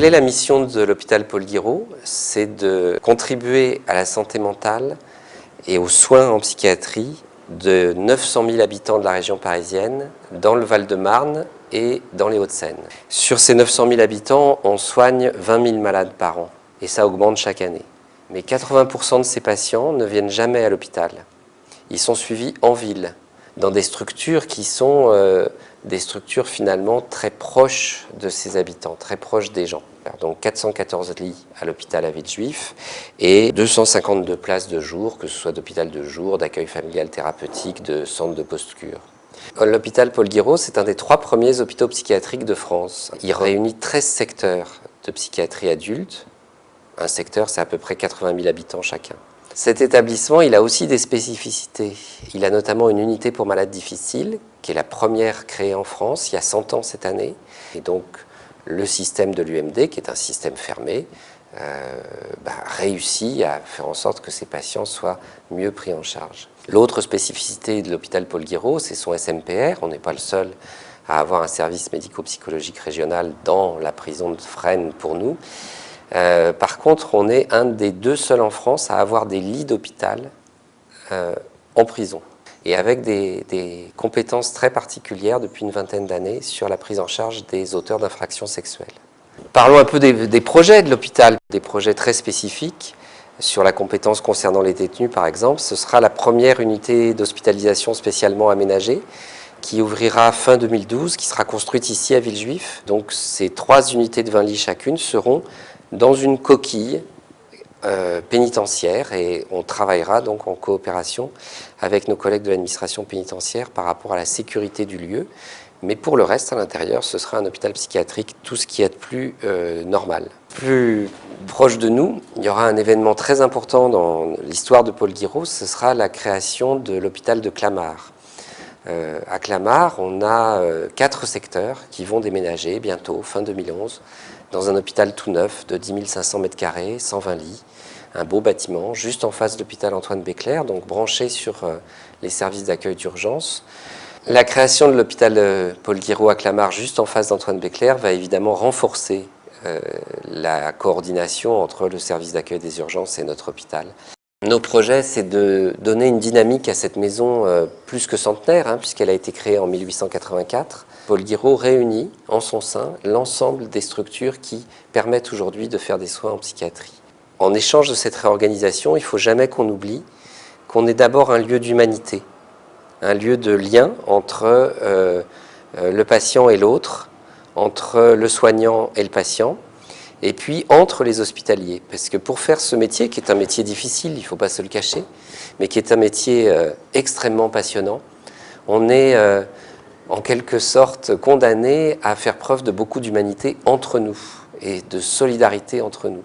Quelle est la mission de l'hôpital Paul Guiraud? C'est de contribuer à la santé mentale et aux soins en psychiatrie de 900 000 habitants de la région parisienne, dans le Val-de-Marne et dans les Hauts-de-Seine. Sur ces 900 000 habitants, on soigne 20 000 malades par an, et ça augmente chaque année. Mais 80% de ces patients ne viennent jamais à l'hôpital. Ils sont suivis en ville, dans des structures qui sont des structures finalement très proches de ces habitants, très proches des gens. Donc 414 lits à l'hôpital à Villejuif et 252 places de jour, que ce soit d'hôpital de jour, d'accueil familial thérapeutique, de centre de post-cure. L'hôpital Paul Guiraud, c'est un des 3 premiers hôpitaux psychiatriques de France. Il réunit 13 secteurs de psychiatrie adulte. Un secteur, c'est à peu près 80 000 habitants chacun. Cet établissement, il a aussi des spécificités. Il a notamment une unité pour malades difficiles, qui est la première créée en France, il y a 100 ans cette année. Et donc, le système de l'UMD, qui est un système fermé, réussit à faire en sorte que ces patients soient mieux pris en charge. L'autre spécificité de l'hôpital Paul Guiraud, c'est son SMPR. On n'est pas le seul à avoir un service médico-psychologique régional dans la prison de Fresnes pour nous. Par contre, on est un des 2 seuls en France à avoir des lits d'hôpital en prison et avec des compétences très particulières depuis une vingtaine d'années sur la prise en charge des auteurs d'infractions sexuelles. Parlons un peu des projets de l'hôpital, des projets très spécifiques sur la compétence concernant les détenus par exemple. Ce sera la première unité d'hospitalisation spécialement aménagée qui ouvrira fin 2012, qui sera construite ici à Villejuif. Donc ces 3 unités de 20 lits chacune seront dans une coquille pénitentiaire et on travaillera donc en coopération avec nos collègues de l'administration pénitentiaire par rapport à la sécurité du lieu. Mais pour le reste, à l'intérieur, ce sera un hôpital psychiatrique, tout ce qui est de plus normal. Plus proche de nous, il y aura un événement très important dans l'histoire de Paul Guiraud, ce sera la création de l'hôpital de Clamart. À Clamart, on a 4 secteurs qui vont déménager bientôt, fin 2011, dans un hôpital tout neuf de 10 500 m², 120 lits, un beau bâtiment, juste en face de l'hôpital Antoine Béclair, donc branché sur les services d'accueil d'urgence. La création de l'hôpital Paul Guiraud à Clamart, juste en face d'Antoine Béclair, va évidemment renforcer la coordination entre le service d'accueil des urgences et notre hôpital. Nos projets, c'est de donner une dynamique à cette maison plus que centenaire, puisqu'elle a été créée en 1884. Paul Guiraud réunit en son sein l'ensemble des structures qui permettent aujourd'hui de faire des soins en psychiatrie. En échange de cette réorganisation, il ne faut jamais qu'on oublie qu'on est d'abord un lieu d'humanité, un lieu de lien entre le patient et l'autre, entre le soignant et le patient, et puis entre les hospitaliers. Parce que pour faire ce métier, qui est un métier difficile, il ne faut pas se le cacher, mais qui est un métier extrêmement passionnant, on est en quelque sorte condamné à faire preuve de beaucoup d'humanité entre nous et de solidarité entre nous.